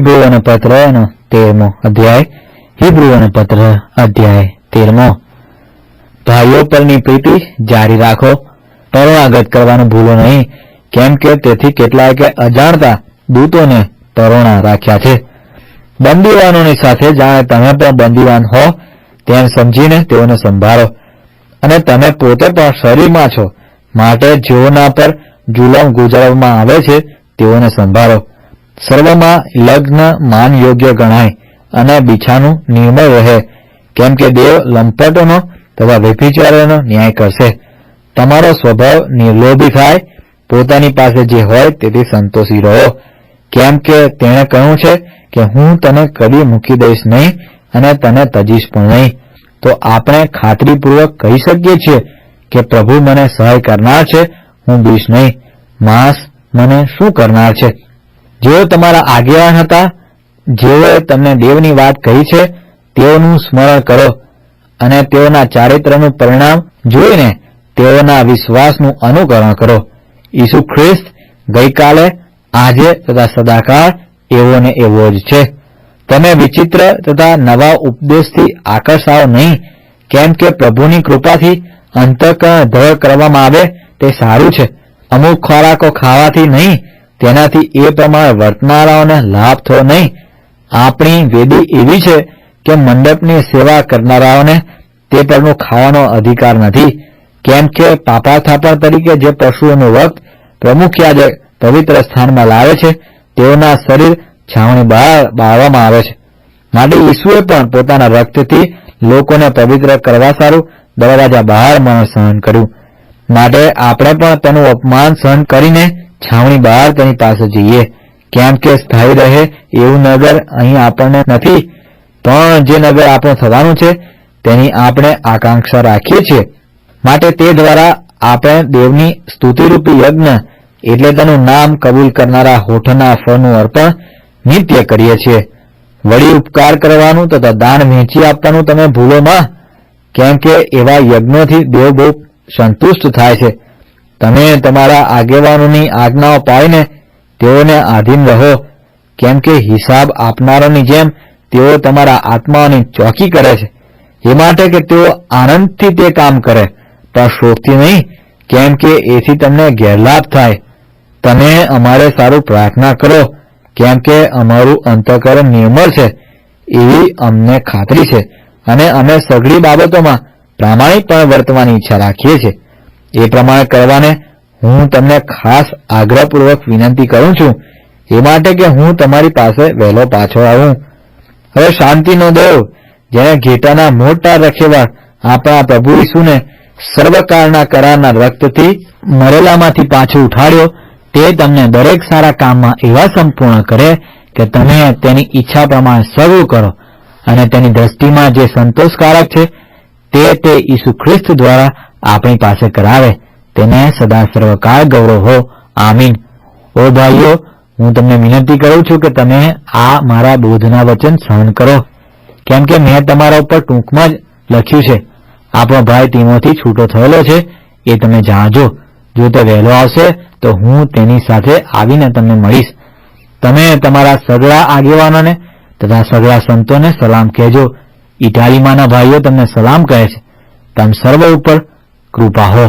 હિબ્રુઓનો પત્ર 13મો અધ્યાય. હિબ્રુઓનો પત્ર અધ્યાય 13મો. ભાઈઓ પરની પ્રીતિ જારી રાખો, તરુણાગત કરવાનું ભૂલો નહીં, કેમ કે તેથી કેટલાયે અજાણતા દૂતોને તરુણા રાખ્યા છે. બંદીવાનોની સાથે જાણે તમે પણ બંદીવાન હો તેમ સમજીને તેઓને સંભાળો, અને તમે પોતે પણ શરીરમાં છો, માટે જેઓના પર જુલમ ગુજારવામાં આવે છે તેઓને સંભાળો. સર્વમાં લગ્ન માન યોગ્ય ગણાય અને બીછાનું નિર્મળ રહે, કેમ કે દેવ લંપટોનો તથા વ્યભિચારીઓનો ન્યાય કરશે. તમારો સ્વભાવ નિર્લોભી થાય, પોતાની પાસે જે હોય તેથી સંતોષી રહો, કેમ કે તેણે કહ્યું છે કે હું તને કદી મૂકી દઈશ નહીં અને તને તજીશ પણ નહીં. તો આપણે ખાતરીપૂર્વક કહી શકીએ છીએ કે પ્રભુ મને સહાય કરનાર છે, હું બીશ નહીં. માણસ મને શું કરનાર છે? જેઓ તમારા આગેવાન હતા, જેઓએ તમને દેવની વાત કહી છે, તેઓનું સ્મરણ કરો અને તેઓના ચારિત્રનું પરિણામ જોઈને તેઓના વિશ્વાસનું અનુકરણ કરો. ઈસુ ખ્રિસ્ત ગઈકાલે, આજે તથા સદાકાળ એવો ને એવો જ છે. તમે વિચિત્ર તથા નવા ઉપદેશથી આકર્ષાઓ નહીં, કેમ કે પ્રભુની કૃપાથી અંતઃકરણ દ્રઢ કરવામાં આવે તે સારું છે. અમુક ખોરાકો ખાવાથી નહીં, તેનાથી એ પ્રમાણે વર્તનારાઓને લાભ થયો નહીં. આપણી વેદી એવી છે કે મંડપની સેવા કરનારાઓને તે પરનું ખાવાનો અધિકાર નથી, કેમ કે પાપાથાપણ તરીકે જે પશુઓનું રક્ત પ્રમુખ યાજક પવિત્ર સ્થાનમાં લાવે છે તેઓના શરીર છાવણી બહાર બાળવામાં આવે છે. માટે ઈસુએ પણ પોતાના રક્તથી લોકોને પવિત્ર કરવા સારું દરવાજા બહાર મરણ સહન કર્યું. માટે આપણે પણ તેનું અપમાન સહન કરીને છાવણી બહાર તેની પાસે જઈએ, કેમ કે સ્થાયી રહે એવું નગર અહીં આપણને નથી, પણ જે નગર આપણું થવાનું છે તેની આપણે આકાંક્ષા રાખીએ છીએ. માટે તે દ્વારા આપણે દેવની સ્તુતિરૂપી યજ્ઞ એટલે તેનું નામ કબૂલ કરનારા હોઠના ફળનું અર્પણ નિત્ય કરીએ છીએ. વળી ઉપકાર કરવાનું તથા દાન વહેંચી આપવાનું તમે ભૂલોમાં, કેમ કે એવા યજ્ઞોથી દેવ બહુ સંતુષ્ટ થાય છે. તમે તમારા આગેવાનોની આજ્ઞાઓ પાળીને તેઓને આધીન રહો, કેમ કે હિસાબ આપનારોની જેમ તેઓ તમારા આત્માઓની ચોકી કરે છે. એ માટે કે તેઓ આનંદથી તે કામ કરે, પણ શોકથી નહીં, કેમ કે એથી તમને ગેરલાભ થાય. તમે અમારે સારું પ્રાર્થના કરો, કેમ કે અમારું અંતઃકરણ નિર્મળ છે એવી અમને ખાતરી છે, અને અમે સઘળી બાબતોમાં પ્રામાણિકપણે વર્તવાની ઈચ્છા રાખીએ છીએ. એ પ્રમાણે કરવાને હું તમને ખાસ આગ્રહપૂર્વક વિનંતી કરું છું, એ માટે કે હું તમારી પાસે વહેલો પાછો આવું. હવે શાંતિનો દેવ, જેને ઘેટાના મોટા રખેવાળ આપણા પ્રભુ ઈસુને સર્વકાળના કરારના રક્તથી મરેલામાંથી પાછો ઉઠાડ્યો, તે તમને દરેક સારા કામમાં એવા સંપૂર્ણ કરે કે તમે તેની ઈચ્છા પ્રમાણે સર્વ કરો, અને તેની દ્રષ્ટિમાં જે સંતોષકારક છે તે ઈસુ ખ્રિસ્ત દ્વારા આપણી પાસે કરાવે. તેને સદા સર્વકાળ ગૌરવ હો. આમીન. ઓ ભાઈઓ, હું તમને વિનંતી કરું છું કે તમે આ મારા બોધના વચન સહન કરો, કેમ કે મેં તમારા ઉપર ટૂંકમાં જ લખ્યું છે. આપણો ભાઈ તીમોથી છૂટો થયેલો છે એ તમે જાણજો. જો તે વહેલો આવશે તો હું તેની સાથે આવીને તમને મળીશ. તમે તમારા સગળા આગેવાનોને તથા સગળા સંતોને સલામ કહેજો. ઇટાલીમાંના ભાઈઓ તમને સલામ કહે છે. તમ સર્વ ઉપર કૃપા હો.